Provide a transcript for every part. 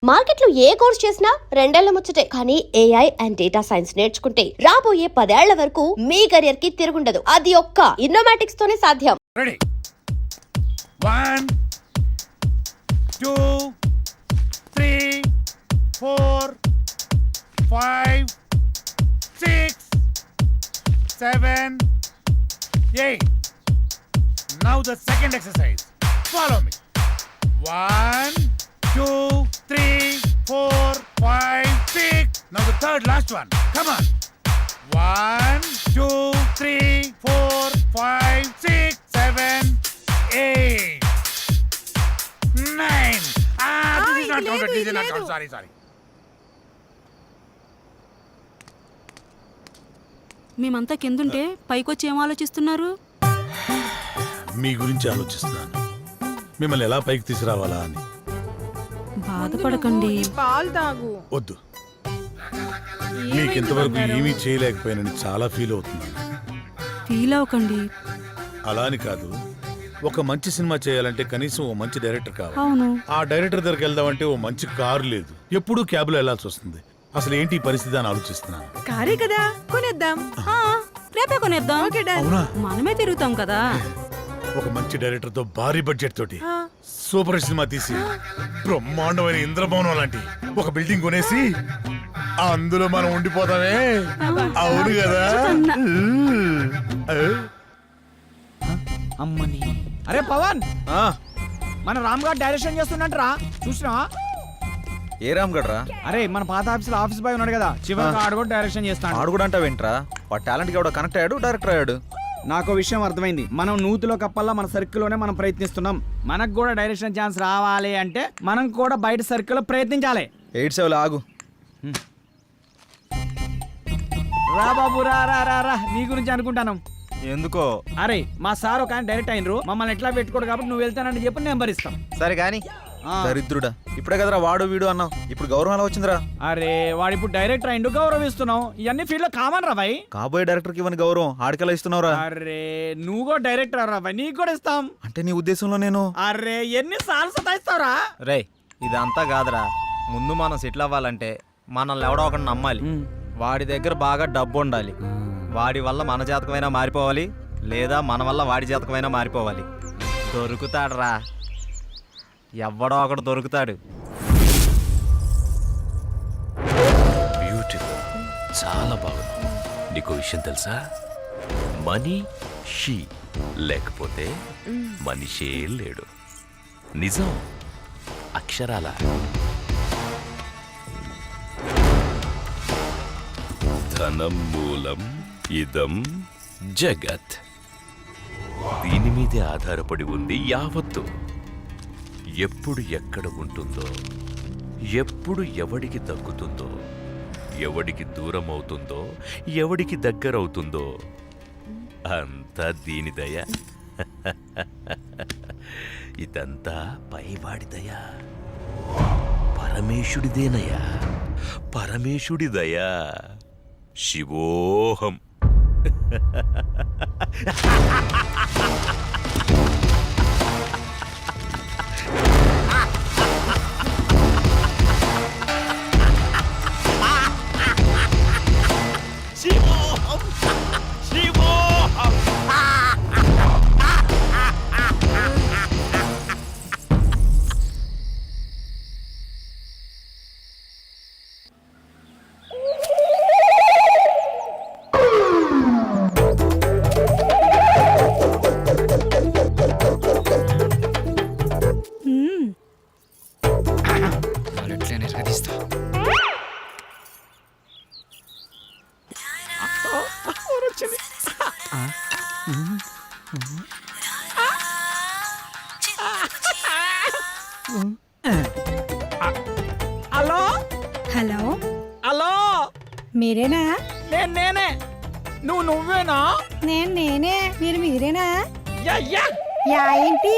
మార్కెట్లో ఏ కోర్స్ చేసినా రెండేళ్ల ముచ్చటే. కానీ ఏఐ అండ్ డేటా సైన్స్ నేర్చుకుంటే రాబోయే 10 ఏళ్ల వరకు మీ కెరియర్ కి తిరుగుండదు. అది ఒక్క ఇన్నోమాటిక్స్ తోనే సాధ్యం. Ready 1 2 3 4 5 6 7 8. Now the second exercise. Follow me. 1 2 3 4 5 6. Now the third last one. Come on. 1 2 3 4 5 6 7 8 9. This is not counted. This is not counted. Sorry. మేమంతా కిందుంటే పైకొచ్చి ఏం ఆలోచిస్తున్నారు? మీ గురించి ఆలోచిస్తున్నాను. మిమ్మల్ని ఎలా పైకి తీసుకురావాలా అని. బాధపడకండి. పాలు తాగు. వద్దు, మీకు ఇంతవరకు ఏమీ చేయలేకపోయానని చాలా ఫీల్ అవుతున్నాను. ఫీల్ అవ్వకండి. అలా అని కాదు, ఒక మంచి సినిమా చేయాలంటే కనీసం ఓ మంచి డైరెక్టర్ కావాలి. అవును. ఆ డైరెక్టర్ దగ్గరికి వెళ్దామంటే ఓ మంచి కారు లేదు, ఎప్పుడూ క్యాబ్లో వెళ్లాల్సి వస్తుంది. అసలు ఏంటి ఈ పరిస్థితి అని ఆలోచిస్తున్నాను. కారే కదా, కొనేద్దాం. రేపే కొనేద్దాం. Okay dad. అవునా? మనమే తిరుగుతాం కదా. ఒక మంచి డైరెక్టర్ తో భారీ బడ్జెట్ తోటి సూపర్ సినిమా తీసి బ్రహ్మాండమైన ఇంద్రభవనం లాంటి ఒక బిల్డింగ్ కొనేసి అందులో మనం ఉండిపోతామే. అవును కదా? అమ్మని. అరే పవన్, మన రామ్ గారు డైరెక్షన్ చేస్తున్నట్రా, చూసినా? ఏ రామ్ గడ్రా? అరే మన పాత ఆఫీస్ బాయ్ ఉన్నాడు కదా, చివరికి ఆడు కూడా డైరెక్షన్ చేస్తాడు. ఆడు కూడా అంటావేంట్రా? వాడు టాలెంట్ కి ఎవడో కనెక్ట్ అయ్యాడు, డైరెక్టర్ అయ్యాడు. నాకు విషయం అర్థమైంది. మనం నూతిలో కప్పల్లా మన సర్కిల్లోనే మనం ప్రయత్నిస్తున్నాం. మనకు కూడా డైరెక్షన్ ఛాన్స్ రావాలి అంటే మనం కూడా బయట సర్కిల్లో ప్రయత్నించాలి. 87 ఆగు. రా బాబు, రా రా రా రా, నీ గురించి అనుకుంటాను. ఎందుకో? అరే మా సార్ ఒక ఆయన డైరెక్ట్ అయినరు, మమ్మల్ని ఎట్లా పెట్టుకోడు కాబట్టి నువ్వు వెళ్తానని చెప్పి నెంబర్ ఇస్తాం. సరే కానీ దరిద్రుడా, ఇప్పుడే కదరా వాడు వీడు అన్నావు, ఇప్పుడు గౌరవం ఎలా వచ్చిందిరా? అరే వాడు ఇప్పుడు డైరెక్టర్ అయిండు, గౌరవిస్తున్నావు. ఇవన్నీ ఫీల్డ్ లో కామన్ రా భాయ్. కాబోయే డైరెక్టర్ కి ఇవన్నీ గౌరవం ఆడికెలా ఇస్తున్నావురా? అరే నువ్వు కూడా డైరెక్టర్ రా భాయ్, నీకు కూడా ఇస్తాం. అంటే నీ ఉద్దేశంలో నేను? అరే ఎన్ని సార్లు సతాయిస్తావురా? రే ఇదంతా కాదురా, ముందు మనం సెటిల్ అవ్వాలంటే మనల్ని ఎవడో ఒకటి నమ్మాలి. వాడి దగ్గర బాగా డబ్బు ఉండాలి. వాడి వల్ల మన జాతకమైనా మారిపోవాలి, లేదా మన వల్ల వాడి జాతకమైనా మారిపోవాలి. దొరుకుతాడురా, ఎవడో ఒకడు దొరుకుతాడు. బ్యూటిఫుల్, చాలా బాగుంది. నీకు విషయం తెలుసా? మనీ షీ లేకపోతే మనిషే లేడు. నిజం, అక్షరాల. ధనం మూలం ఇదం జగత్. దీని మీదే ఆధారపడి ఉంది యావత్తు. ఎప్పుడు ఎక్కడ ఉంటుందో, ఎప్పుడు ఎవడికి దక్కుతుందో, ఎవడికి దూరం అవుతుందో, ఎవడికి దగ్గరవుతుందో అంతా దీని దయ. ఇదంతా పైవాడి దయ, పరమేశుడిదేనయ్యా, పరమేశుడి దయా. శివోహం. హలో హలో, హలో, మీరేనా? నేనే. నువ్వేనా? నేనే. మీరేనా? యా. యా ఏంటి?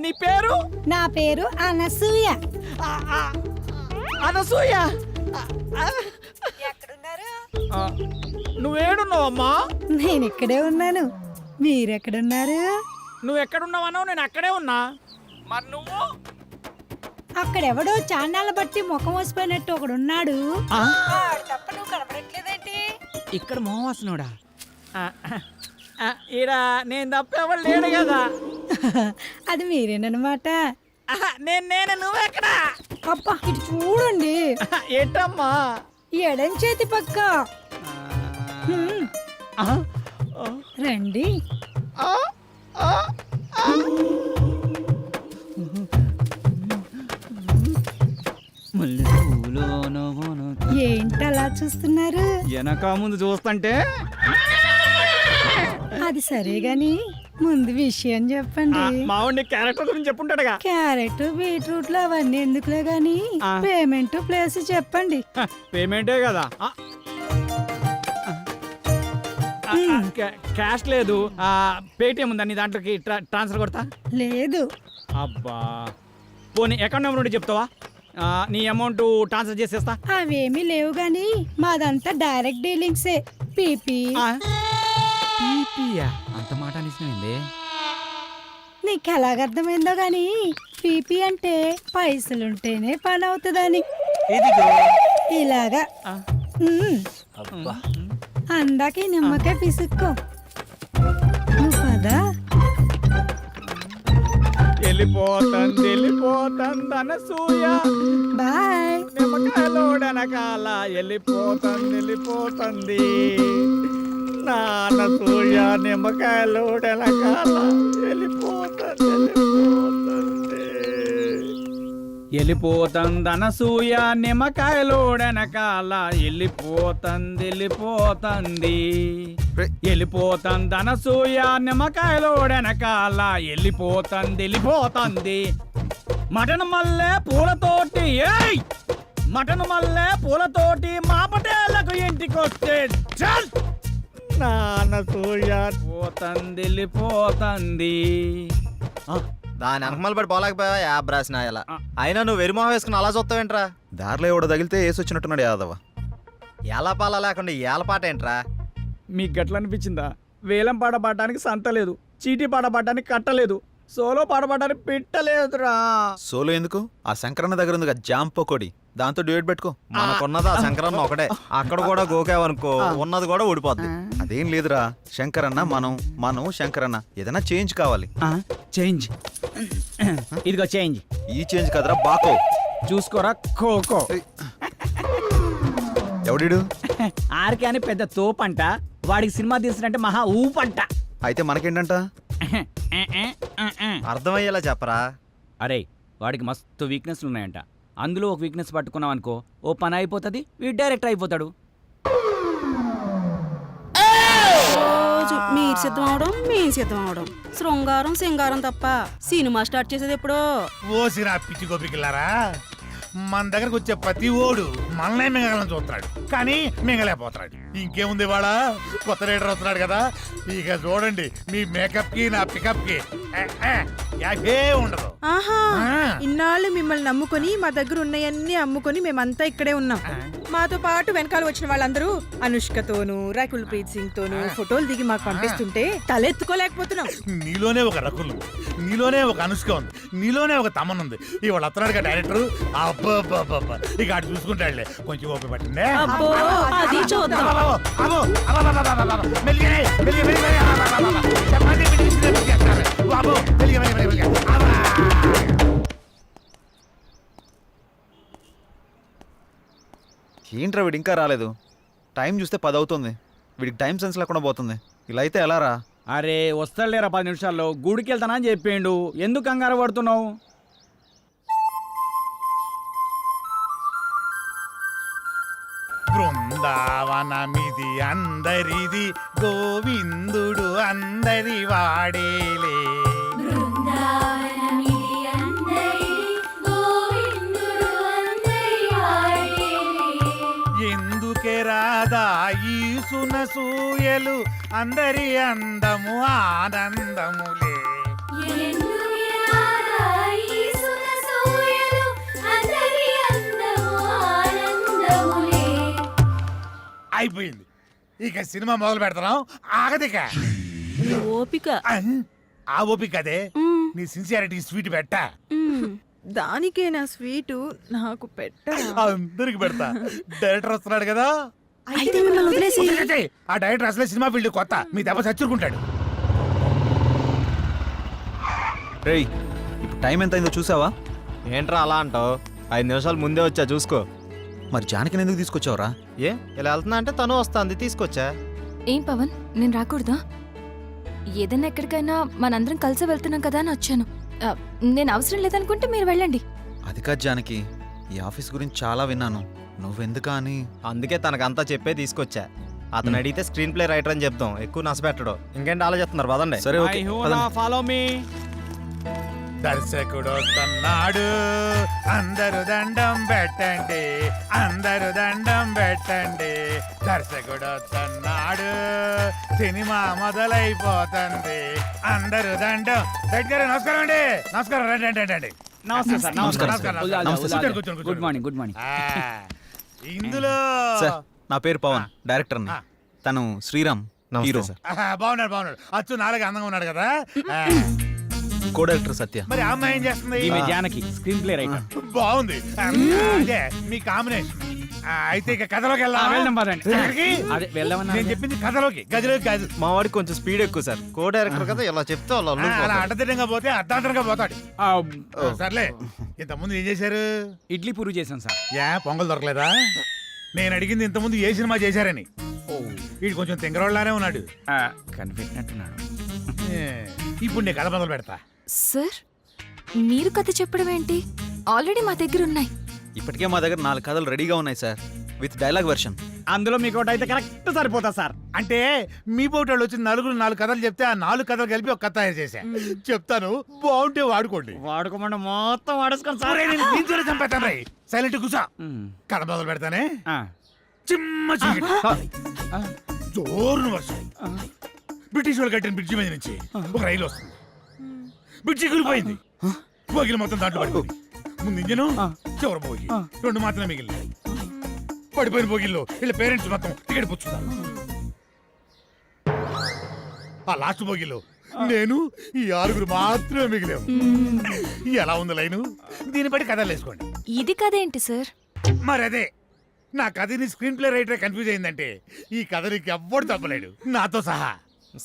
నీ పేరు? నా పేరు అనసూయ. అనసూయ, ఎక్కడున్నారు? నువ్వేడున్నావమ్మా? నేను ఇక్కడే ఉన్నాను. మీరెక్కడున్నారు? నువ్వు ఎక్కడున్నావనో నేను అక్కడే ఉన్నా. మరి నువ్వు? అక్కడెవడో చాన్నాళ్ళ బట్టి ముఖం వసిపోయినట్టు ఒకడున్నాడు ఆ? ఆడు తప్ప నువ్వు కనపడట్లేదేంటి? ఇక్కడ మోహవాసనుడా ఈడ నేను తప్ప ఎవరు లేడు కదా. అది మీరేనమాట. నేను నువ్వెక్కడా? అబ్బా ఇటు చూడండి, ఏంటమ్మా? ఈ ఎడం చేతి పక్క. హ్మ్, రండి. ఏంటలా చూస్తున్నారు? వెనక ముందు చూస్తుంటే అది సరే గాని ముందు విషయం చెప్పండి. మావాడిని క్యారెక్టర్ గురించి చెప్పుంటాడుగా. క్యారెట్ బీట్రూట్లు అవన్నీ ఎందుకులే గాని ఆ. పేమెంట్ ప్లేస్ చెప్పండి. పేమెంటే కదా. క్యాష్ లేదు, పేటిఎం ఉందా నీ దాంట్లోకి ట్రాన్స్ఫర్ కొడతా? లేదు. అబ్బా పోనీ అకౌంట్ నెంబర్ ఉంటే చెప్తావా? నీ అమౌంట్ ట్రాన్స్ఫర్ చేసేస్తా. అవేమీ లేవు గాని మాదంతా డైరెక్ట్ డీలింగ్సే. పీపీ. అంత మాట అనిసినైంది. నీకు ఎలాగర్థమైందో గాని పీపీ అంటే పైసలుంటేనే పని అవుతుందని. ఇలాగా. ఉమ్. అందాక ఈ నిమ్మకాయ పిసుక్కో. నువ్వు పదా. వెళ్ళిపోతుంది అనసూయ బాయ్. నిమ్మకాయలోడనకాల వెళ్ళిపోతుంది నానసూయ నిమ్మకాయలోడనకాల వెళ్ళిపోతుంది అనసూయ నిమ్మకాయలోడనకాల వెళ్ళిపోతుంది అనసూయ నిమ్మకాయలోడనకాల వెళ్ళిపోతుంది మటన్ మల్లె పూలతోటి మటన్ మల్లె పూలతోటి మా పటేళ్లకు ఇంటికొస్తే చల్ నానసూయ వెళ్ళిపోతుంది. దాని వెనకమల పడి పోలేకపోయావా యాబ్ రాసిన ఇలా. అయినా నువ్వు వెరిమోహం వేసుకుని అలా చూస్తావేంట్రా? దారిలో ఎవడో తగిలితే వేసి వచ్చినట్టున్నాడు యాదవ. ఏలపాల లేకుండా ఏలపాట ఏంట్రా? మీకు గట్ల అనిపించిందా? వేలం పాట పాడడానికి సంత లేదు, చీటీ పాట పాడడానికి కట్టలేదు, సోలో పాట పాడడానికి పెట్టలేదురా. సోలో ఎందుకు? ఆ శంకరన్న దగ్గర ఉంది జాంప కొడి, దాంతో డ్యూయట్ పెట్టుకో. మనకున్నది ఆ శంకరన్న ఒకటే. అక్కడ కూడా గోకావనుకో ఉన్నది కూడా ఊడిపోద్ది. అదేం లేదురా, శంకరన్న మనం శంకరన్న ఏదైనా చేంజ్ కావాలి. చేంజ్ ఇదిగో చేంజ్. ఈ చేంజ్ కదరా బాకో. చూసుకోరా ఖోఖో. ఎవడిడు? ఆర్కే అని పెద్ద తోపంట, వాడికి సినిమా తీసినంటే మహా ఊపంట. అయితే మనకేంటంట? అర్థమయ్యేలా చెప్పరా. అరే వాడికి మస్తు వీక్నెస్లు ఉన్నాయంట. అందులో ఒక వీక్నెస్ పట్టుకున్నాం అనుకో, ఓ పని అయిపోతుంది, వీడు డైరెక్టర్ అయిపోతాడు. రోజు మీరు సిద్ధం అవడం మేము సిద్ధం అవడం, శృంగారం సింగారం తప్ప సినిమా స్టార్ట్ చేసేది ఎప్పుడో. ఓసిరా పిచ్చి గోపికిల్లారా, మన దగ్గరకు వచ్చే ప్రతి ఓడు మనల్నే మింగలని చూస్తున్నాడు, కానీ మింగలేకపోతున్నాడు. ఇంకేముంది వాళ్ళ కొత్త రైడర్ వస్తున్నాడు కదా, ఇక చూడండి మీ మేకప్ కి నా పికప్ కి యాభే ఉండదు. ఆహా, ఇన్నాళ్ళు మిమ్మల్ని నమ్ముకొని మా దగ్గర ఉన్నాయన్నీ అమ్ముకొని మేమంతా ఇక్కడే ఉన్నాం. మాతో పాటు వెనకాల వచ్చిన వాళ్ళందరూ అనుష్కతోనూ రకుల్ ప్రీత్ సింగ్ తోనూ ఫోటోలు దిగి మాకు పంపిస్తుంటే తలెత్తుకోలేకపోతున్నాం. నీలోనే ఒక రకుల్ ఉంది, నీలోనే ఒక అనుష్క ఉంది, నీలోనే ఒక తమన్ ఉంది. ఇవాళ వస్తున్నాడు డైరెక్టర్. అబ్బా ఇక అటు చూసుకుంటాడులే, కొంచెం ఓపిక పట్టిందే. అబ్బో అది చూద్దాం. ఏంట్రా వీడు ఇంకా రాలేదు? టైం చూస్తే 10 అవుతుంది. వీడికి టైం సెన్స్ లేకుండా పోతుంది. ఇలా అయితే ఎలా రా? అరే వస్తాడులేరా 10 నిమిషాల్లో, గుడికి వెళ్తానా అని చెప్పిండు, ఎందుకు కంగారు పడుతున్నావు? బృందావనమిది అందరిది, గోవిందుడు అందరి వాడేలే. ఎందుకే రాదా ఈ సునసూయలు, అందరి అందము ఆనందములే. అయిపోయింది, ఇక సినిమా మొదలు పెడతాం. ఆగదిక ఓపిక. ఆ ఓపిక అదే నీ సిన్సియారిటీ స్వీట్ పెట్ట. దానికే నా స్వీటు నాకు పెట్టరా? అందరికి పెడతా డైరెక్టర్ వస్తున్నాడు కదా. అయితే మిమ్మల్ని వదిలేసి వదిలేసేయ్. ఆ డైరెక్టర్ అసలే సినిమా ఫీల్డ్ కొత్త, మీ దెబ్బ చచ్చుకుంటాడు. రేయ్ ఇప్పుడు టైం ఎంత అయిందో చూసావా? ఏంట్రా అలా అంటావు? 5 నిమిషాలు ముందే వచ్చా చూసుకో. మరి జానకిని ఎందుకు తీసుకొచ్చావురా? ఏ ఇలా వెళ్తున్నా అంటే తను వస్తుంది, తీసుకొచ్చా. ఏం పవన్, నేను రాకూడదా? ఏదైనా ఎక్కడికైనా మనందరం కలిసి వెళ్తున్నాం కదా అని వచ్చాను. నేను అవసరం లేదనుకుంటే మీరు వెళ్ళండి. అది కాదు జానకి, ఈ ఆఫీస్ గురించి చాలా విన్నాను, నువ్వెందుకా అని. అందుకే తనకంతా చెప్పే తీసుకొచ్చా. అతను అడిగితే స్క్రీన్ ప్లే రైటర్ అని చెప్తాం, ఎక్కువ నసపెట్టడు. ఇంకేంటి ఆలోచిస్తున్నారు? పదండి. సరే ఓకే ఫాలో మీ. దర్శకుడు వస్తున్నాడు, అందరు దండం పెట్టండి, అందరు దండం పెట్టండి. దర్శకుడు వస్తున్నాడు, సినిమా మొదలైపోతుంది, అందరు దండం దగ్గర. నమస్కారం అండి. నమస్కారం. రండి రండి రండి. నమస్తే సార్. నమస్కారం. నమస్తే. కూర్చోండి, గుడ్ మార్నింగ్. Good morning. ఇందులో సార్ నా పేరు పవన్, డైరెక్టర్ని. తను శ్రీరామ్, హీరో. బాగున్నాడు బాగున్నాడు. అచ్చు నాలుగు అందంగా ఉన్నాడు కదా. కో డైరెక్టర్ సత్య. మరి ఆ అమ్మాయి ఏం చేస్తుంది? ఈమె జానకి, స్క్రీన్ ప్లే రైటర్. బాగుంది. అదే మీ కాంబినేషన్. అయితే ఇక కథలోకి వెళ్దాం పదండి. ఎక్కడికి? అదే వెళ్దామన్నా. నేను చెప్పింది కథలోకి, గదిలోకి కాదు. మా వాడికి కొంచెం స్పీడ్ ఎక్కువ సార్. కో డైరెక్టర్ కదా, ఇలా చెప్తే వాళ్ళు అలా అల్లుకుపోతారు. అడ్డదిడ్డంగా పోతే అర్ధాంతరంగా పోతాడు. సర్లే, ఇంతకుముందు ఏం చేశారు? ఇడ్లీ పూరి చేశాను సార్. పొంగల్ దొరకలేదా? నేను అడిగింది ఇంతకుముందు ఏ సినిమా చేశారని. వీడు కొంచెం తింగరోళ్ళలానే ఉన్నాడు. కనిపెట్టినట్టున్నాడు. ఇప్పుడు నేను కథ మొదలు పెడతా. సార్, మీరు కథ చెప్పడం ఏంటి? ఆల్రెడీ మా దగ్గర ఉన్నాయి. ఇప్పటికే మా దగ్గర 4 కథలు రెడీగా ఉన్నాయి సార్, విత్ డైలాగ్ వెర్షన్. అందులో మీకు ఒకటి అయితే కరెక్ట్ సరిపోతా సార్. అంటే మీ పోటీ వచ్చి నలుగురు 4 కథలు చెప్తే ఆ 4 కథలు కలిపి ఒక కథ తయారు చేశా. చెప్తాను, బాగుంటే వాడుకోండి. వాడుకోమంటే మొత్తం వాడేసుకొని సార్. దీంతోనే చంపేస్తాను రై. సైలెంట్ కూసా. కథ మొదలు పెడతానే. చిమ్మ చీకటి, జోరున వర్షం. బ్రిటిష్ వాళ్ళు కట్టిన బ్రిడ్జి మీద నుంచి ఒక రైలు వస్తుంది. బ్రిడ్జి కూలిపోయింది. బోగిలు మొత్తం దాంట్లో పడిపోయింది. ముందు ఇంజను, చివరి బోగి 2 మాత్రమే మిగిలినాయి. పడిపోయిన బోగిల్లో వీళ్ళ పేరెంట్స్ మొత్తం టికెట్ పుచ్చుతారు. ఆ లాస్ట్ బోగిలో నేను ఈ 6 మాత్రమే మిగిలాము. ఎలా ఉంది లైను? దీన్ని బట్టి కథలు వేసుకోండి. ఇది కథ ఏంటి సార్? మరి అదే, నా కథని స్క్రీన్ ప్లే రైటర్ కన్ఫ్యూజ్ అయిందంటే ఈ కథ నీకు ఎవ్వడు తప్పలేడు, నాతో సహా.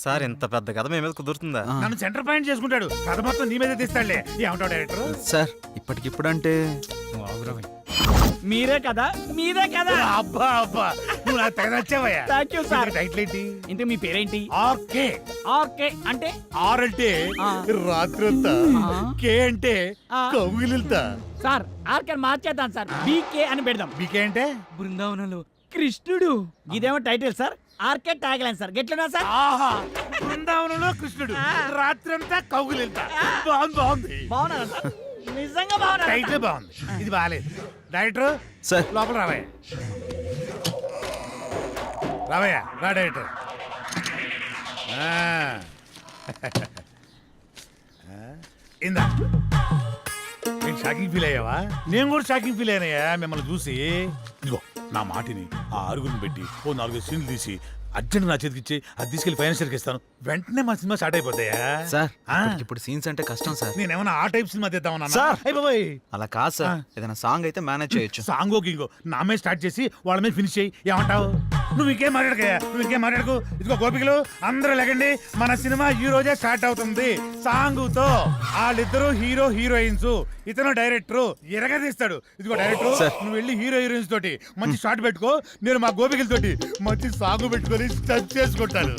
సార్ ఇంత పెద్ద కథ మీ మీద కుదురుతుందా? నన్ను సెంటర్ పాయింట్ చేసుకుంటాడు. కథ మొత్తం నీ మీదే తీస్తాడులే. ఏమంటావు డైరెక్టర్? సార్ ఇప్పటికిప్పుడంటే మీరే కదా, మీరే కదా. అబ్బా అబ్బా, నువ్వు నాకు తెగ నచ్చావయ్యా. Thank you sir. టైటిల్ ఏంటి? ఇంతకు మీ పేరేంటి? ఆర్కే. ఓకే అంటే ఆర్ అంటే రాత్రంతా, కే అంటే కౌగిలిల్తా. సార్ ఆర్కే మార్చేద్దాం సార్, బీకే అని పెడదాం. బీకే అంటే బృందావనంలో కృష్ణుడు. ఇదేమో title sir, RK tag line sir. గెట్లున్నా సార్? ఆహా, బృందావనంలో కృష్ణుడు, రాత్రంతా కౌగిలిల్తా. బాగుంది బాగుంది. బాగున్నారా సార్? నిజంగా బాగున్నా. టైటిల్ బాగుంది, ఇది బాగాలేదు. డైరెక్టర్ సార్ లోపల రావయ్యా. రావయ్యా, రా డైరెక్టర్. ఇందా, నేను షాకింగ్ ఫీల్ అయ్యావా? నేను కూడా షాకింగ్ ఫీల్ అయ్యానయ్యా మిమ్మల్ని చూసి. ఇదిగో నా మాటిని ఆ 6 పెట్టి ఓ 4 సీన్లు తీసి అర్జెంట్ నా చేతికి ఇచ్చి అది తీసుకెళ్లి ఫైనాన్షియల్కి ఇస్తాను. వెంటనే మా సినిమా స్టార్ట్ అయిపోతాయా? సార్ ఇప్పుడు సీన్స్ అంటే కష్టం సార్. నేనేమన్నా ఆ టైప్ సినిమా తీద్దామన్నా? సార్. అయిపోయి అలా కాదు సార్, ఏదైనా సాంగ్ అయితే మేనేజ్ చేయొచ్చు. సాంగో గింగో నా మీద స్టార్ట్ చేసి వాళ్ళ మీద ఫినిష్ చేయి. ఏమంటావు? నువ్వు ఇంకేం మాట్లాడకయ్యా, నువ్వు ఇంకేం మాట్లాడకు. ఇదిగో గోపికలు అందరూ లేకండి, మన సినిమా ఈ రోజే స్టార్ట్ అవుతుంది. సాంగుతో వాళ్ళిద్దరు హీరో హీరోయిన్స్, ఇతను డైరెక్టర్ ఎరగదీస్తాడు. ఇదిగో డైరెక్టర్, నువ్వు వెళ్ళి హీరో హీరోయిన్స్ తోటి మంచి షాట్ పెట్టుకో, నేను మా గోపికలతోటి మంచి సాంగ్ పెట్టుకొని టచ్ చేసుకుంటాను.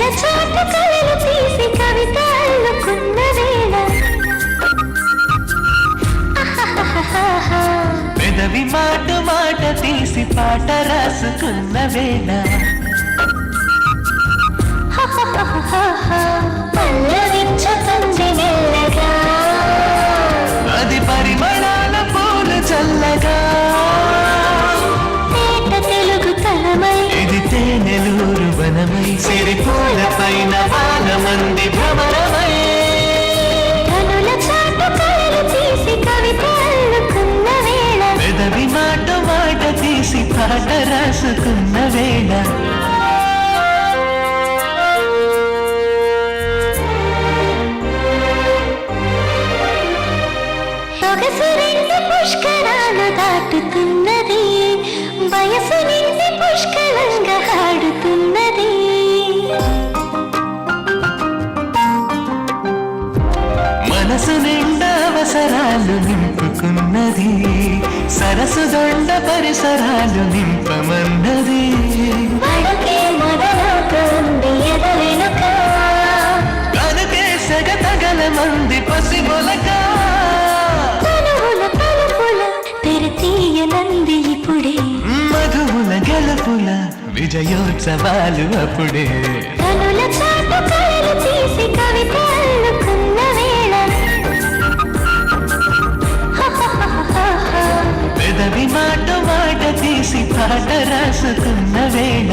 కనుల చాటు కలలు తీసి కవిత అల్లుకున్న వేళ పెదవి మాట మాట తీసి పాట రాసుకున్న వేళ పల్లవించుతుంది మెల్లగా అది పరిమళాల పూలు చల్లగా తేట తెలుగు తలమై ఇది తేనెలూరు వనమై సిరిపూల పైన వాన మంది భ్రమరమై కనుల చాటు కలలు తీసి కవిత అల్లుకున్న వేళ పెదవి మాట మాట తీసి పాట రాసుకున్న వేళ సొగసు రెండు పుష్కరాలు దాటుతున్నది వయసు నిండి పుష్కలంగా ఆడుతున్నది మనసు నిండా అవసరాలు నింపుకున్నది సరసు దొండ పరిసరాలు నింపమన్నది వడకే మొదలవుతుంది ఎదలెనుక కనుకే సెగ తగల మంది పసిమొలక తనువుల తలుపుల తెరతీయనంది ఇప్పుడే మధువుల గెలుపుల విజయోత్సవాలు అప్పుడే కనుల చాటు కలలు తీసి కవిత అల్లుకున్న వేళ పెదవి మాట మాట తీసి పాట రాసుకున్న వేళ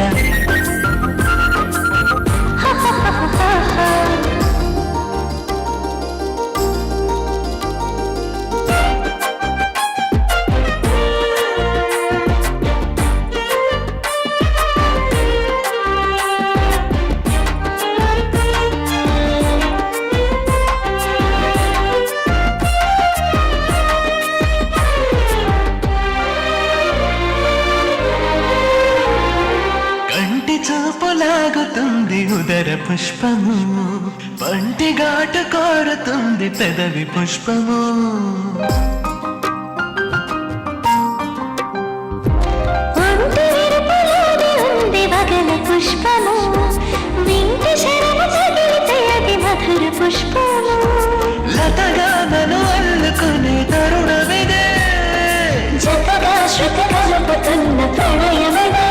కంటి చూపులాగుతుంది ఉదర పుష్పము పంటి ఘాటు కోరుతుంది పెదవి పుష్పము ఒంటి విరుపులోని ఉంది వగల పుష్పము వింటి శరము తగిలితే అది మధుర పుష్పము లతగా నన్ను అల్లుకునే తరుణమిదే జతగా శృతి కలుపుతున్న ప్రణయమదే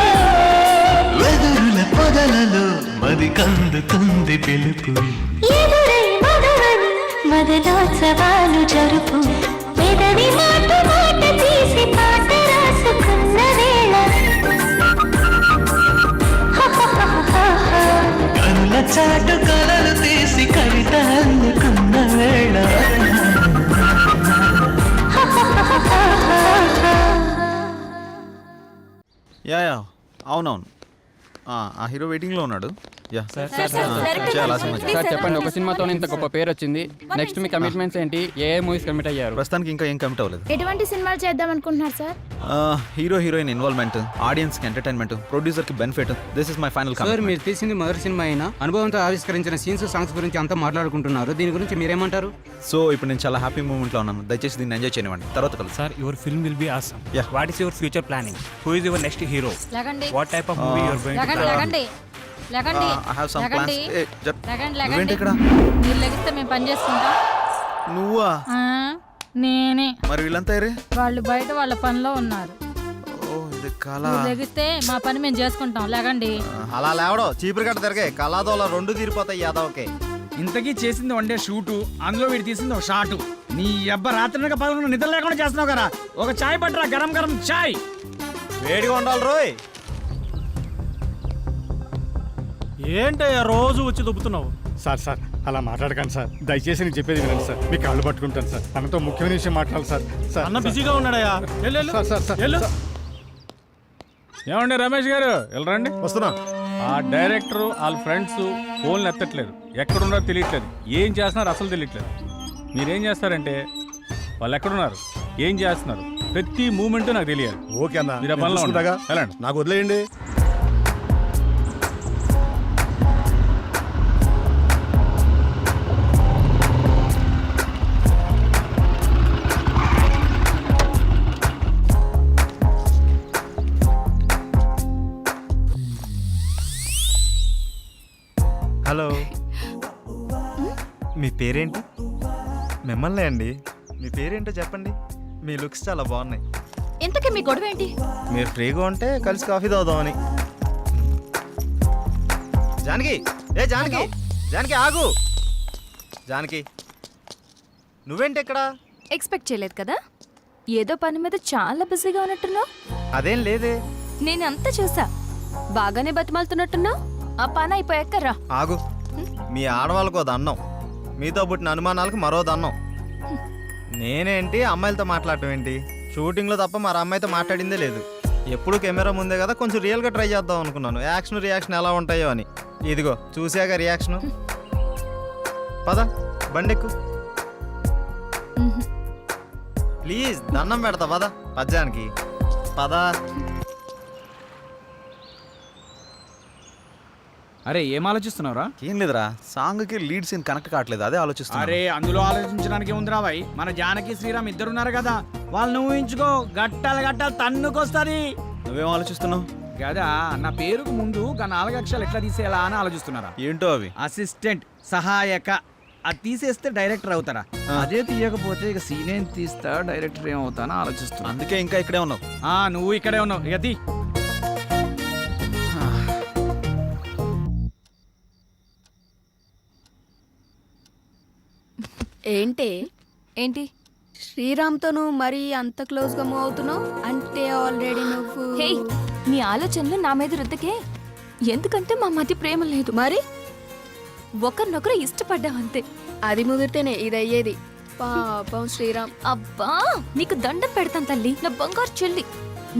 వెదురుల పొదలలో మది కందుతుంది పిలుపు ఎదురై మధువని మదనోత్సవాలు జరుపు పెదవి మాట మాట తీసి పాట రాసుకున్న వేళ కనుల చాటు కలలు తీసి కవిత అల్లుకున్న వేళ యా యా అవునవును ఆ హీరో వెయిటింగ్లో ఉన్నాడు యా సార్ చెప్పండి, ఒక సినిమాతో ఇంత గొప్ప పేరు వచ్చింది. నెక్స్ట్ మీ కమిట్మెంట్స్ ఏంటి? ఏ మూవీస్ కమిట్ అయ్యారు? ప్రస్తుతానికి ఇంకా ఏం కమిట్ అవ్వలేదు. ఎటువంటి సినిమాలు చేద్దాం అనుకుంటున్నారు sir? Hero heroine involvement, audience కి ఎంటర్టైన్మెంట్, ప్రొడ్యూసర్ కి benefit, this is my final sir, మీరు తీసింది మొదటి సినిమా అయినా అనుభవంతో ఆవిష్కరించిన సీన్స్ సాంగ్స్ గురించి అంతా మాట్లాడుకుంటున్నారు. దీని గురించి మీరేమంటారు? సో ఇప్పుడు నేను చాలా హ్యాపీ మూమెంట్ లో ఉన్నాను. దయచేసి దీన్ని ఎంజాయ్ చేయనివ్వండి. తర్వాత కలుసు. Sir, your film will be awesome. Yeah. What is your future planning? Who is your next hero? What type of movie you are going to plan? I have some plans. నువ్వేంటి ఇక్కడ? మీరు లెగిస్తే మేము పని చేసుకుంటాం. నువ్వా? నేనే. మరి వీళ్ళంతా ఏరే? వాళ్ళు బయట వాళ్ళ పనిలో ఉన్నారు. ఓ ఇది కళ. లెగిస్తే మా పని మేము చేసుకుంటాం. లేకండి. అలా లేవడో చీపురు గట్ట తిరగే కళాదోళ రెండు తీరిపోతాయి యాదవకే. ఇంతకీ చేసింది వన్ డే షూటు, అందులో వీడు తీసింది ఒక షాటు. నీ అబ్బ రాత్రి పదకొండు నిద్ర లేకుండా చేస్తున్నావు కదా. ఒక చాయ్ పట్టరా, గరం గరం చాయ్. వేడిగా ఉండాలి రోయ్. ఏంటయ్యా రోజు వచ్చి దొబ్బుతున్నావు? సార్ అలా మాట్లాడకండి సార్. దయచేసి నేను చెప్పేది వినండి సార్. మీ కాళ్ళు పట్టుకుంటాను సార్. అన్నతో ముఖ్యమైన విషయం మాట్లాడాలి సార్. అన్న బిజీగా ఉన్నాడయ్యా. వెళ్ళు. ఏమండి రమేష్ గారు, వెళ్ళరండి. వస్తున్నా. ఆ డైరెక్టర్ వాళ్ళ ఫ్రెండ్స్ ఫోన్లు ఎత్తట్లేదు, ఎక్కడున్నారో తెలియట్లేదు, ఏం చేస్తున్నారో అసలు తెలియట్లేదు. మీరేం చేస్తారంటే వాళ్ళు ఎక్కడున్నారు, ఏం చేస్తున్నారు, ప్రతి మూమెంట్ నాకు తెలియాలి. ఓకే అన్న, మీరు ఆ పనిలో చూసుకుంటాగా. వెళ్ళండి. నాకు వదిలేయండి. హలో, మీ పేరేంటి? మిమ్మల్ని అండి. మీ పేరేంటో చెప్పండి. మీ లుక్స్ చాలా బాగున్నాయి. ఇంతకీ మీ గొడవ ఏంటి? మీరు ఫ్రీగా ఉంటే కలిసి కాఫీ తాగుదామని. జానకి, ఏ జానకి, జానకి ఆగు. జానకి, నువ్వేంటి ఇక్కడ? ఎక్స్పెక్ట్ చేయలేదు కదా? ఏదో పని మీద చాలా బిజీగా ఉన్నట్టున్నావు. అదేం లేదే. నేను అంతా చూసా. బాగానే బతిమాలుతున్నట్టున్నావు. ఆ పని అయిపోయాక రా. ఆగు. మీ ఆడవాళ్ళకు దన్నం, మీతో పుట్టిన అనుమానాలకు మరో దన్నం. నేనేంటి అమ్మాయిలతో మాట్లాడటం ఏంటి? షూటింగ్లో తప్ప మరి అమ్మాయితో మాట్లాడిందే లేదు. ఎప్పుడు కెమెరా ముందే కదా, కొంచెం రియల్గా ట్రై చేద్దాం అనుకున్నాను. యాక్షన్ రియాక్షన్ ఎలా ఉంటాయో అని. ఇదిగో చూసాక రియాక్షను. పద బండెక్కు ప్లీజ్, దండం పెడతా. పద పద్యానికి పద. అరే ఏం ఆలోచిస్తున్నావురా? ఏం లేదురా, సాంగ్కి లీడ్ సీన్ కనెక్ట్ కావట్లేదు, అదే ఆలోచిస్తున్నా. అరే అందులో ఆలోచించడానికి ఉందిరా భాయ్. మన జానకి శ్రీరామ్ ఇద్దరున్నారు కదా, వాళ్ళని ఊహించుకో. గట్టాలు గట్టాలు తన్నుకొస్తుంది. నువ్వేం ఆలోచిస్తున్నావు? కదా నా పేరుకు ముందు 4 అక్షరాలు ఎట్లా తీసేయాలా అని ఆలోచిస్తున్నారా? ఏంటో అవి? అసిస్టెంట్, సహాయక. అది తీసేస్తే డైరెక్టర్ అవుతారా? అదే తీయకపోతే ఇక సీన్ ఏం తీస్తా, డైరెక్టర్ ఏమవుతానో ఆలోచిస్తున్నా. అందుకే ఇంకా ఇక్కడే ఉన్నావు. నువ్వు ఇక్కడే ఉన్నావు. ఇక తీ. ఏంటి శ్రీరామ్తో నువ్వు మరీ అంత క్లోజ్గా మూవ్ అవుతున్నావు అంటే ఆల్రెడీ నువ్వు. హే, నీ ఆలోచనలు నా మీద రుద్దకే. ఎందుకంటే మా మధ్య ప్రేమ లేదు. మరి ఒకరినొకరు ఇష్టపడ్డాం అంతే. అది ముదిరితేనే ఇది అయ్యేది. పాపం శ్రీరామ్. అబ్బా, నీకు దండం పెడతాను తల్లి, నా బంగారు చెల్లి.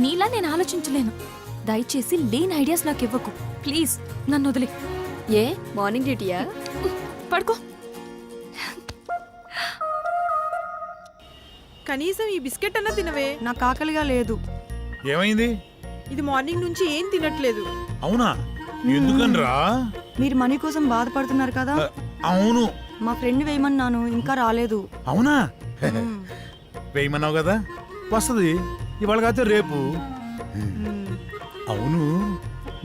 నీలా నేను ఆలోచించలేను. దయచేసి లేని ఐడియాస్ నాకు ఇవ్వకు ప్లీజ్. నన్ను వదిలే. ఏ మార్నింగ్ డ్యూటీయా? పడుకో. కనీసం ఈ బిస్కెట్ అన్నా తినవే. నాకు ఆకలిగా లేదు. ఏమైంది? ఇది మార్నింగ్ నుంచి ఏం తినట్లేదు. అవునా? ఎందుకనరా? మీరు మనీ కోసం బాధపడుతున్నారు కదా. అవును. మా ఫ్రెండ్ వేయమన్నాను, ఇంకా రాలేదు. అవునా? వేయమన్నావు కదా, వస్తుంది ఇవాళ కాదు రేపు. అవును,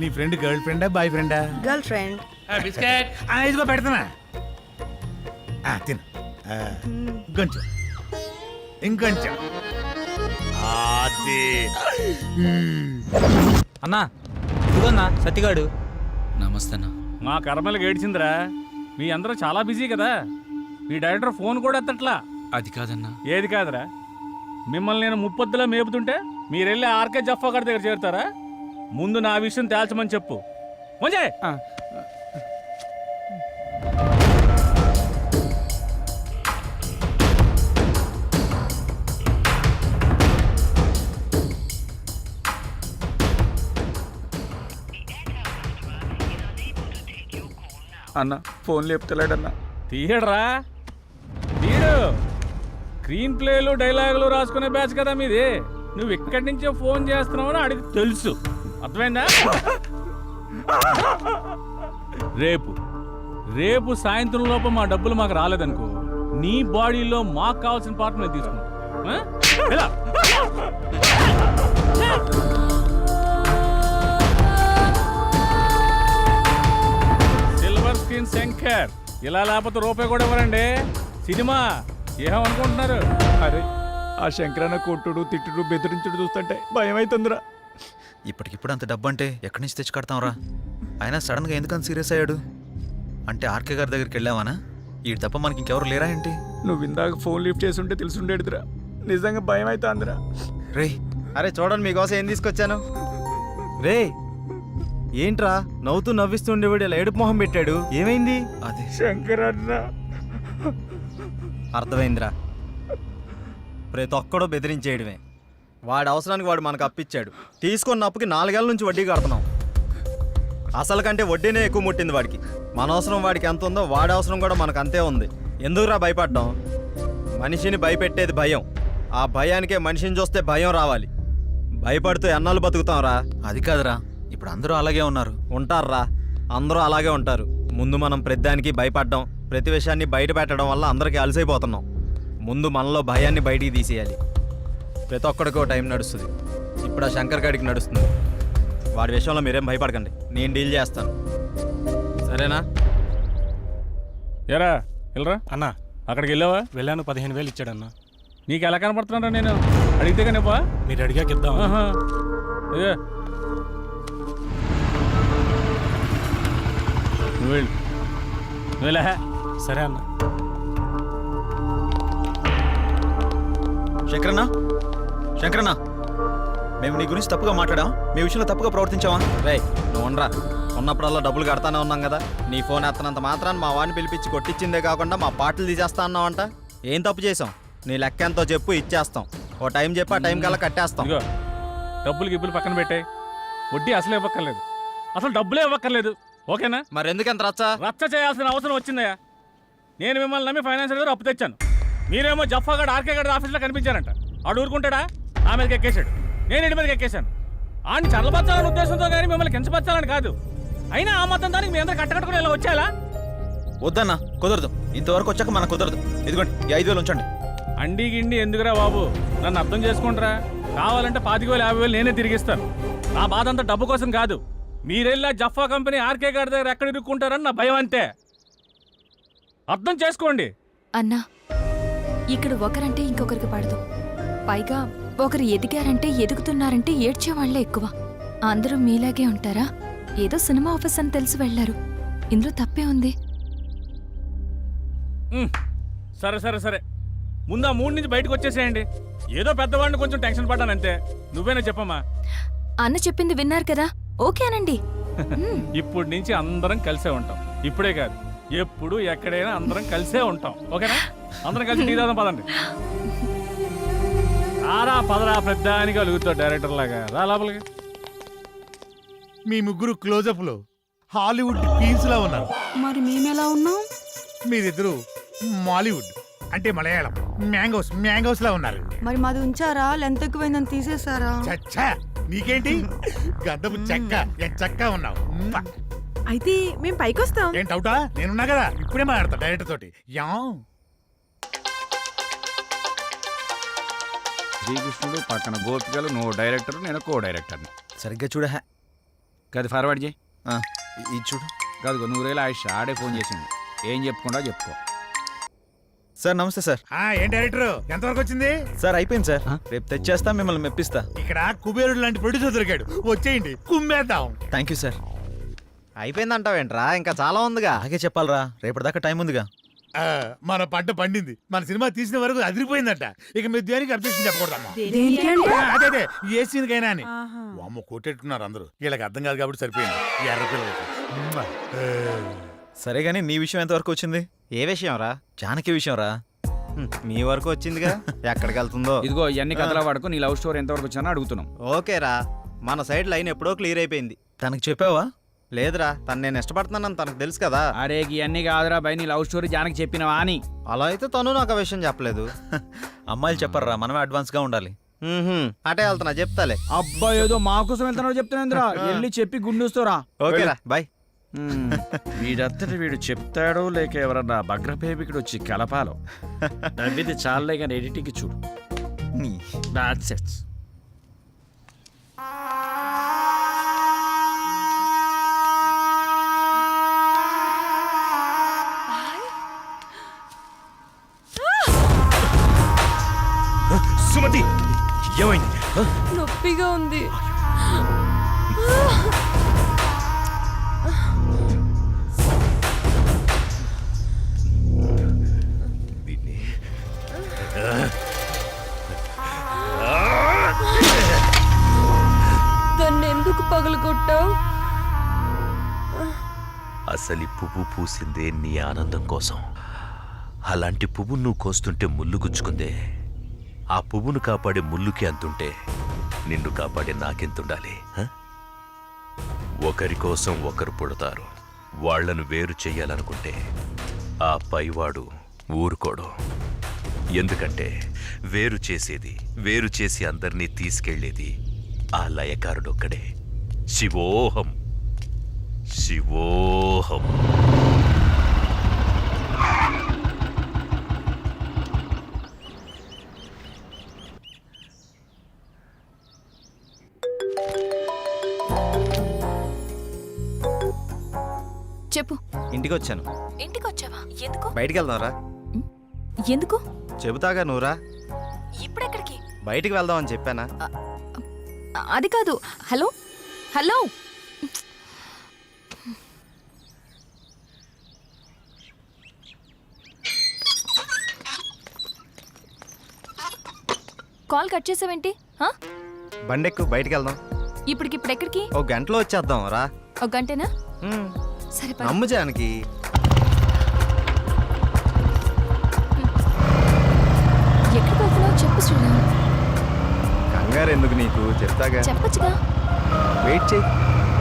నీ ఫ్రెండ్ గర్ల్ ఫ్రెండా బాయ్ ఫ్రెండా? Girl friend. బిస్కెట్ ఇదిగో పెడతానా, తిన. ఇంకొంచెం ఇంకొంచెం. అన్నా ఇదిగోన్నా సత్తిగాడు. నమస్తే అన్న. మా కర్మలకు ఏడ్చిందిరా. మీ అందరూ చాలా బిజీ కదా, మీ డైరెక్టర్ ఫోన్ కూడా ఎత్తట్లా. అది కాదన్నా. ఏది కాదురా? మిమ్మల్ని నేను ముప్పొద్దులా మేపుతుంటే మీరెళ్ళి ఆర్కే జఫా గారి దగ్గర చేరుతారా? ముందు నా విషయం తేల్చమని చెప్పు. మంజే అన్న ఫోన్ లేపుతలేడన్నా. తీయడరా, తీయడు. స్క్రీన్ ప్లేలు డైలాగులు రాసుకునే బ్యాచ్ కదా మీది. నువ్వు ఇక్కడి నుంచే ఫోన్ చేస్తున్నావని అడిగి తెలుసు. అర్థమైందా? రేపు సాయంత్రం లోపు మా డబ్బులు మాకు రాలేదనుకో, నీ బాడీలో మాకు కావాల్సిన పార్ట్ మేము తీసుకుంటాం. Silver screen Shankar. ఇలా లేకపోతే రూపాయి కూడా ఇవ్వరండి. సినిమా ఏమనుకుంటున్నారు? అరే ఆ శంకరన్న కొట్టుడు తిట్టుడు బెదిరించుడు చూస్తుంటే భయం అవుతుందిరా. ఇప్పటికిప్పుడు అంత డబ్బు అంటే ఎక్కడి నుంచి తెచ్చి కడతాంరా? అయినా సడన్గా ఎందుకని సీరియస్ అయ్యాడు? అంటే ఆర్కే గారి దగ్గరికి వెళ్ళావానా? ఈ తప్ప మనకి ఇంకెవరు లేరా ఏంటి? నువ్వు ఇందాక ఫోన్ లిఫ్ట్ చేసి ఉంటే తెలుసుండేదిరా. నిజంగా భయం అవుతుందిరా. రే అరే చూడండి మీకోసం ఏం తీసుకొచ్చాను. రే ఏంట్రా నవ్వుతూ నవ్విస్తుండేవాడు ఇలా ఏడుపు మొహం పెట్టాడు? ఏమైంది? అది శంకరన్న. అర్థమైందిరా, ప్రతి ఒక్కడో బెదిరించేయడమే. వాడి అవసరానికి వాడు మనకు అప్పిచ్చాడు. తీసుకున్న అప్పుకి 4 ఏళ్ళ నుంచి వడ్డీ కడుతున్నాం. అసలు కంటే వడ్డీనే ఎక్కువ ముట్టింది వాడికి. మన అవసరం వాడికి ఎంత ఉందో వాడి అవసరం కూడా మనకు అంతే ఉంది. ఎందుకురా భయపడ్డాం? మనిషిని భయపెట్టేది భయం. ఆ భయానికే మనిషిని చూస్తే భయం రావాలి. భయపడుతూ ఎన్నాళ్ళు బతుకుతాంరా? అది కాదురా, ఇప్పుడు అందరూ అలాగే ఉన్నారు. ఉంటారా, అందరూ అలాగే ఉంటారు. ముందు మనం ప్రతిదానికి భయపడ్డాం, ప్రతి విషయాన్ని బయట పెట్టడం వల్ల అందరికీ అలసైపోతున్నాం. ముందు మనలో భయాన్ని బయటికి తీసేయాలి. ప్రతి ఒక్కడికో టైం నడుస్తుంది. ఇప్పుడు ఆ శంకర్ గాడికి నడుస్తుంది. వాడి విషయంలో మీరేం భయపడకండి, నేను డీల్ చేస్తాను. సరేనా? ఎరా వెళ్ళరా అన్నా అక్కడికి వెళ్ళావా? వెళ్ళాను, 15,000 ఇచ్చాడన్నా. నీకు ఎలా కనపడుతున్నారా నేను అడిగితే కానీ మీరు అడిగాక ఇద్దాం. నువ్వు వెళ్ళు, నువ్వు వెళ్ళా. సరే అన్న. శంకరన్న, శంకరన్న, మేము నీ గురించి తప్పుగా మాట్లాడాం, మీ విషయంలో తప్పుగా ప్రవర్తించావా? రే నువ్వు ఉండరా, ఉన్నప్పుడల్లా డబ్బులు కడతానే ఉన్నాం కదా. నీ ఫోన్ ఎత్తనంత మాత్రాన్ని మా వాడిని పిలిపించి కొట్టించిందే కాకుండా మా పాటలు తీసేస్తా అన్నావంట. ఏం తప్పు చేసాం? నీ లెక్క ఎంతో చెప్పు, ఇచ్చేస్తాం. ఓ టైం చెప్పి ఆ టైం కల్లా కట్టేస్తాం. ఇదిగో డబ్బులు గిబ్బులు పక్కన పెట్టాయి, వడ్డీ అసలు ఇవ్వక్కర్లేదు, అసలు డబ్బులే ఇవ్వక్కర్లేదు. ఓకేనా? మరి ఎందుకు ఎంత రచ్చ రచ్చ చేయాల్సిన అవసరం వచ్చిందయ్యా. నేను మిమ్మల్ని నమ్మి ఫైనాన్షియల్ దగ్గర అప్పు తెచ్చాను. మీరేమో జఫాగడ్ ఆర్కే గడ్ ఆఫీస్లో కనిపించారంట. ఆడు ఊరుకుంటాడా? ఆ మీదకి ఎక్కేశాడు, నేను ఇంటి మీదకి ఎక్కేశాను. ఆయన చల్లబచ్చాలనే ఉద్దేశంతో కానీ మిమ్మల్ని కించపరచాలని కాదు. అయినా ఆ మొత్తం దానికి మీ అందరూ కట్టకట్టుకుని ఇలా వచ్చేలా? వద్దన్నా, కుదరదు. ఇంతవరకు వచ్చాక మనకు కుదరదు. ఇదిగోండి, ఈ 5,000 ఉంచండి. అండి గిండి ఎందుకురా బాబు, నన్ను అర్థం చేసుకుంటారా? కావాలంటే 25,000 50,000 నేనే తిరిగిస్తాను. నా బాధ అంతా డబ్బు కోసం కాదు. మీరెళ్ళా జఫా కంపెనీ ఆర్కే గారి దగ్గర ఎక్కడ ఇరుక్కుంటారని నా భయం అంతే. అర్థం చేసుకోండి. అన్నా, ఇక్కడ ఒకరంటే ఇంకొకరికి పడదు. పైగా ఒకరు ఎదిగారంటే ఎదుగుతున్నారంటే ఏడ్చేవాళ్లే ఎక్కువ. అందరూ మీలాగే ఉంటారా? ఏదో సినిమా ఆఫీస్ అని తెలిసి వెళ్లారు, ఇందులో తప్పే ఉంది. సరే సరే సరే, ముందు ఆ 3 నుంచి బయటకు వచ్చేసేయండి. ఏదో పెద్దవాడిని కొంచెం టెన్షన్ పడ్డానంతే. నువ్వేనా చెప్పమ్మా? అన్న చెప్పింది విన్నారు కదా, ఓకే అనండి. ఇప్పటి నుంచి అందరం కలిసే ఉంటాం. ఇప్పుడే కాదు, ఎప్పుడు ఎక్కడైనా అందరం కలిసే ఉంటాం. ఓకేనా? అందరం కలిసి టీ తాగుదాం, పదండి. ఆరా పదరా, పెద్దానికి అలుగుతావు డైరెక్టర్ లాగా. రా లోపలికి. మీ ముగ్గురు క్లోజప్ లో హాలీవుడ్ క్వీన్స్ లా ఉన్నారు. మరి మేమెలా ఉన్నాం? మీరిద్దరు మాలీవుడ్ అంటే మలయాళం మ్యాంగోస్ లా ఉన్నారు. మరి మాది ఉంచారా? లెంత్ ఎక్కువైందని తీసేసారా? చచ్చా, నీకేంటి గంధపు చెక్క చక్క ఉన్నావు. అయితే మేము పైకి వస్తాం. ఏంటవుటా? నేనున్నా కదా, ఇప్పుడే మాట్లాడతా డైరెక్టర్ తోటి. యా శ్రీకృష్ణుడు పక్కన గోపికలు, నువ్వు డైరెక్టర్, నేను కో డైరెక్టర్ని. సరిగ్గా చూడ. కాదు ఫార్వర్డ్ చేయి. ఇది చూడు. కాదు 100,000 ఆయుష్ ఆడే ఫోన్ చేసింది. ఏం చెప్పుకుంటా చెప్పుకో. సార్ నమస్తే సార్. ఏం డైరెక్టర్, ఎంతవరకు వచ్చింది? సార్ అయిపోయింది సార్, రేపు తెచ్చేస్తా, మిమ్మల్ని మెప్పిస్తా. ఇక్కడ కుబేరుడు లాంటి ప్రొడ్యూసర్ దొరికాడు, వచ్చేయండి కుమ్మేద్దాం. Thank you sir. అయిపోయిందంటావేంట్రా? ఇంకా చాలా ఉందిగా. అలాగే చెప్పాలరా, రేపటిదాకా టైం ఉందిగా. మన పంట పండింది, మన సినిమా తీసిన వరకు అదిరిపోయిందట. ఇక మీరు దేనికి అబ్జెక్షన్ చెప్పకూడదమ్మా. అదే ఏ సీన్కైనా అని. అమ్మ కొట్టేట్టున్నారు అందరూ, వీళ్ళకి అర్థం కాదు కాబట్టి సరిపోయింది. ఎర్ర పిల్లలకి. సరే గానీ నీ విషయం ఎంతవరకు వచ్చింది? ఏ విషయం రా? జానకి విషయం రా. మీ వరకు వచ్చిందిగా, ఎక్కడికి వెళ్తుందో. ఇదిగో ఇవన్నీ కథల వాడుకో. నీ లవ్ స్టోరీ ఎంతవరకు వచ్చినా అడుగుతున్నాం. ఓకేరా, మన సైడ్ లైన్ ఎప్పుడో క్లియర్ అయిపోయింది. తనకు చెప్పావా? లేదురా, తను నేను ఇష్టపడుతున్నానని తనకు తెలుసు కదా. అరే ఇవన్నీ కాదురా బై, నీ లవ్ స్టోరీ జానకి చెప్పినవా అని. అలా అయితే తను నాకు ఆ విషయం చెప్పలేదు. అమ్మాయిలు చెప్పరా, మనమే అడ్వాన్స్ గా ఉండాలి. అటే వెళ్తున్నా, చెప్తాలే. అబ్బా ఏదో మా కోసం వెళ్తున్నావు చెప్తున్నా. వెళ్ళి చెప్పి గుండూస్తోరా. ఓకేరా బాయ్. వీడంతటి వీడు చెప్తాడో లేక ఎవరన్నా భగ్రపేపికుడు వచ్చి కలపాలో. నవ్విది చాలే కానీ ఎడిటింగ్ చూడు. That's it. సుమతి, ఏమైంది? నొప్పిగా ఉంది. దాన్ని ఎందుకు పగలగొట్టావు? అసలు పువ్వు పూసిందే నీ ఆనందం కోసం. అలాంటి పువ్వు నువ్వు కోస్తుంటే ముళ్ళు గుచ్చుకుందే. ఆ పువ్వును కాపాడే ముళ్ళుకి అంతుంటే నిన్ను కాపాడే నాకెంతుండాలి? ఒకరి కోసం ఒకరు పుడతారు. వాళ్లను వేరు చెయ్యాలనుకుంటే ఆ పైవాడు ఊరుకోడు. ఎందుకంటే వేరు చేసి అందరినీ తీసుకెళ్లేది ఆ లయకారుడొక్కడే. శివోహం శివోహం. చెప్పు. ఇంటికి వచ్చాను. ఇంటికి వచ్చావా? ఎందుకు? బయటికి వెళ్దాంరా. ఎందుకు? చెబుతాగా నువ్వురా. ఇప్పుడెక్కడికి? బయటికి వెళ్దామని చెప్పానా? అది కాదు. హలో హలో, కాల్ కట్ చేసావేంటి? బండెక్కు, బయటికి వెళ్దాం. ఇప్పటికిప్పుడు ఎక్కడికి? ఒక గంటలో వచ్చేద్దాం రా. ఒక గంటేనా? సరే పద. నమ్ము జానకి. ఎక్కడికి వెళ్తున్నావు చెప్పు శ్రీరామ్. కంగారు ఎందుకు నీకు, చెప్తాగా. చెప్పచ్చుగా. వెయిట్ చెయ్యి,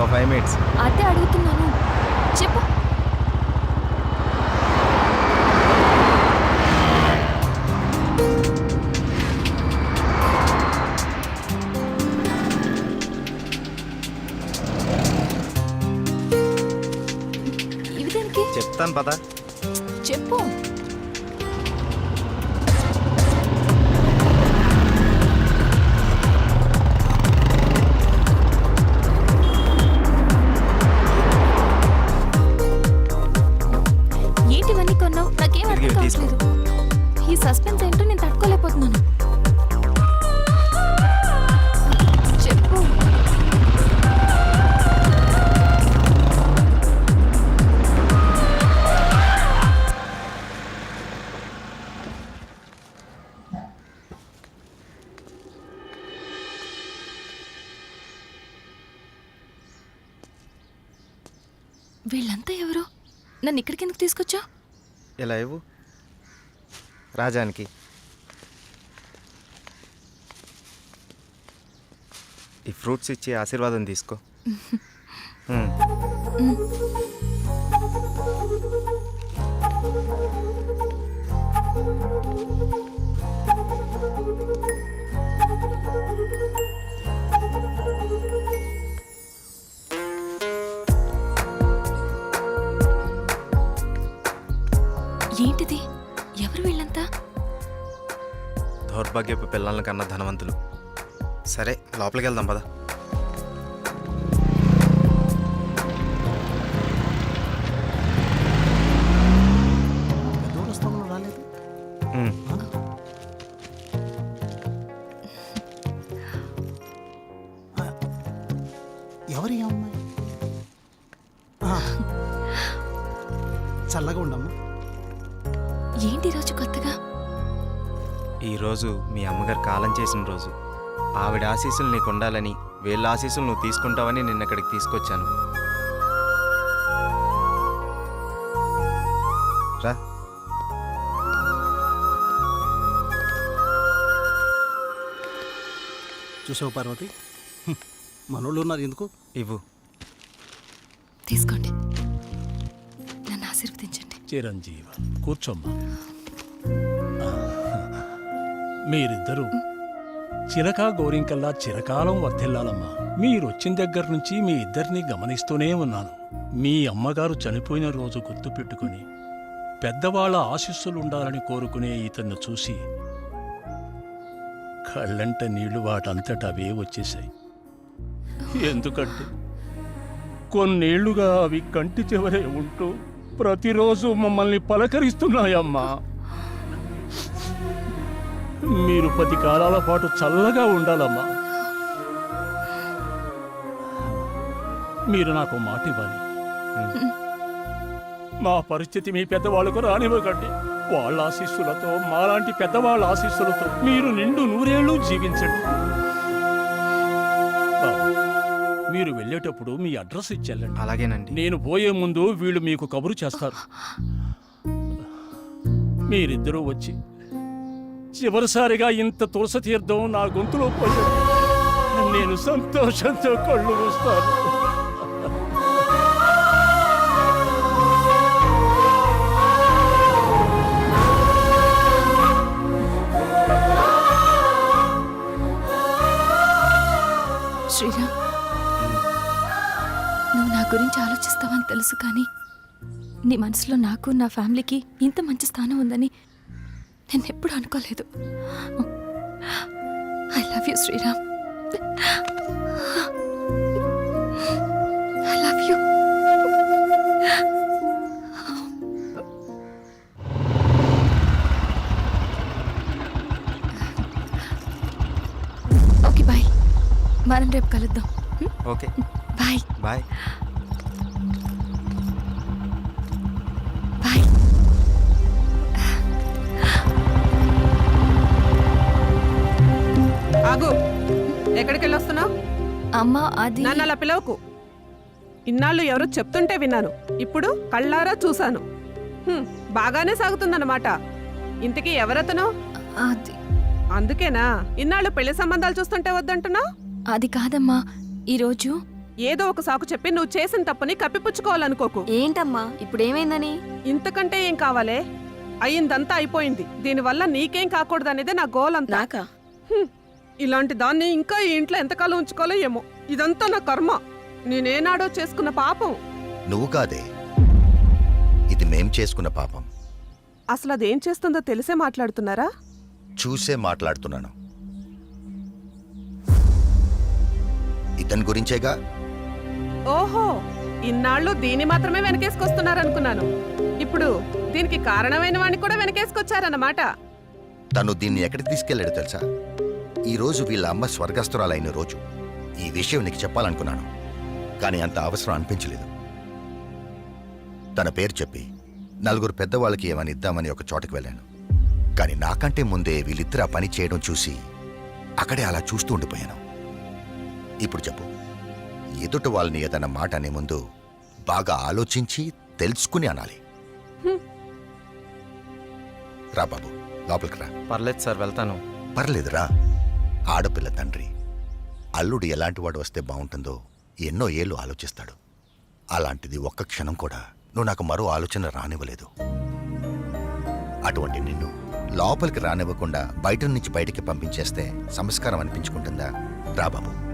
ఒక 5 minutes. అదే అడుగుతున్నాను, చెప్పు. ఇవి దేనికి? చెప్తాను పద. చెప్పు. ఏంటివన్నీ కొన్నావు? నాకేం అర్థం కావట్లేదు. ఈ సస్పెన్స్ ఏంటో నేను తట్టుకోలేకపోతున్నాను. చెప్పు. వీళ్ళంతా ఎవరు? నన్ను ఇక్కడికి ఎందుకు తీసుకొచ్చా? ఇలా ఇవ్వు రాజానికి. ఈ ఫ్రూట్స్ ఇచ్చి ఆశీర్వాదం తీసుకో. ఏంటిది? ఎవరు వీళ్ళంతా? దౌర్భాగ్యపు పిల్లల కన్నా ధనవంతులు. సరే లోపలికి వెళ్దాం పద. ఎవరి అమ్మాయి? చల్లగా ఉండమ్మా. ఏంటి రోజు కొత్తగా? ఈరోజు మీ అమ్మగారు కాలం చేసిన రోజు. ఆవిడ ఆశీస్సులు నీకు ఉండాలని, వీళ్ళ ఆశీస్సులు నువ్వు తీసుకుంటావని నిన్న ఇక్కడికి తీసుకొచ్చాను. రా. చూసావు పార్వతి, మనోళ్ళు ఉన్నారు ఎందుకు? ఇవ్వు. తీసుకోండి, నన్ను ఆశీర్వదించండి. చిరంజీవ కూర్చోమ్మా. మీరిద్దరూ చిలకా గోరింకల్లా చిరకాలం వర్ధిల్లాలమ్మా. మీరొచ్చిన దగ్గర నుంచి మీ ఇద్దరిని గమనిస్తూనే ఉన్నాను. మీ అమ్మగారు చనిపోయిన రోజు గుర్తుపెట్టుకుని పెద్దవాళ్ల ఆశీస్సులుండాలని కోరుకునే ఇతన్ని చూసి కళ్ళంట నీళ్లు వాటంతట అవే వచ్చేశాయి. ఎందుకంటే కొన్నేళ్లుగా అవి కంటి చివరే ఉంటూ ప్రతిరోజు మమ్మల్ని పలకరిస్తున్నాయమ్మా. మీరు 10 కాలాల పాటు చల్లగా ఉండాలమ్మా. మీరు నాకు మాట ఇవ్వాలి. మా పరిస్థితి మీ పెద్దవాళ్ళకు రానివ్వకండి. వాళ్ళ ఆశీస్సులతో, మాలాంటి పెద్దవాళ్ళ ఆశీస్సులతో మీరు నిండు 100 ఏళ్ళు జీవించండి. బాబు, మీరు వెళ్ళేటప్పుడు మీ అడ్రస్ ఇచ్చెళ్ళండి. అలాగేనండి. నేను పోయే ముందు వీళ్ళు మీకు కబురు చేస్తారు. మీరిద్దరూ వచ్చి చివరిసారిగా ఇంత తులసి తీర్థం నా గొంతులో పోయాడు. నేను సంతోషంతో కళ్ళు మూస్తాను. శ్రీరామ్, నువ్వు నా గురించి ఆలోచిస్తావని తెలుసు, కానీ నీ మనసులో నాకు, నా ఫ్యామిలీకి ఇంత మంచి స్థానం ఉందని నేను ఎప్పుడు అనుకోలేదు. I love you Sriram. I love you. రేపు కలుద్దాం. Okay bye. బాయ్. బాయ్. ఆగు, ఎక్కడికి వెళ్ళొస్తున్నావు? అమ్మా అది నన్ను అలా పిలవకు. ఇన్నాళ్ళు ఎవరో చెప్తుంటే విన్నాను, ఇప్పుడు కళ్ళారా చూశాను. బాగానే సాగుతుందన్నమాట. ఇంతకీ ఎవరతను? అది అందుకేనా ఇన్నాళ్ళు పెళ్లి సంబంధాలు చూస్తుంటే వద్దంటున్నా? అది కాదమ్మా, ఈరోజు ఏదో ఒక సాకు చెప్పి నువ్వు చేసిన తప్పుని కప్పిపుచ్చుకోవాలనుకోకు. ఏంటమ్మా ఇప్పుడు ఏమైందని? ఇంతకంటే ఏం కావాలే? అయ్యిందంతా అయిపోయింది. దీనివల్ల నీకేం కాకూడదనేదే నా గోల్ అంతా. ఇలాంటి దాన్ని ఇంకా ఈ ఇంట్లో ఎంతకాలం ఉంచుకోవాలో ఏమో. ఇదంతా నా కర్మ. నేనేనాడో చేసుకున్న పాపం. నువ్వు కాదే, ఇది మేం చేసుకున్న పాపం. అసలు అదేం చేస్తుందో తెలిసే మాట్లాడుతున్నారా? చూసే మాట్లాడుతున్నాను. ఇతని గురించేగా. ఓహో, ఇన్నాళ్ళు దీన్ని మాత్రమే వెనకేసుకొస్తున్నారనుకున్నాను. ఇప్పుడు దీనికి కారణమైన వాడిని కూడా వెనకేసుకొచ్చారన్నమాట. తను దీన్ని ఎక్కడికి తీసుకెళ్లాడో తెలుసా? ఈ రోజు వీళ్ళ అమ్మ స్వర్గస్థురాలైన రోజు. ఈ విషయం నీకు చెప్పాలనుకున్నాను, కానీ అంత అవసరం అనిపించలేదు. తన పేరు చెప్పి నలుగురు పెద్దవాళ్ళకి ఏమని ఇద్దామని ఒక చోటకి వెళ్ళాను. కానీ నాకంటే ముందే వీళ్ళిద్దరు ఆ పని చేయడం చూసి అక్కడే అలా చూస్తూ ఉండిపోయాను. ఇప్పుడు చెప్పు, ఎదుట వాళ్ళని ఏదన్నా మాట అనే ముందు బాగా ఆలోచించి తెలుసుకుని అనాలి. రా బాబు, లోపలికి రా. పర్లేదు సార్, వెళ్తాను. పర్లేదురా. ఆడపిల్ల తండ్రి, అల్లుడు ఎలాంటి వాడు వస్తే బాగుంటుందో ఎన్నో ఏళ్ళు ఆలోచిస్తాడు. అలాంటిది ఒక్క క్షణం కూడా నువ్వు నాకు మరో ఆలోచన రానివ్వలేదు. అటువంటి నిన్ను లోపలికి రానివ్వకుండా బయట నుంచి బయటికి పంపించేస్తే సంస్కారం అనిపించుకుంటుందా? రా బాబు.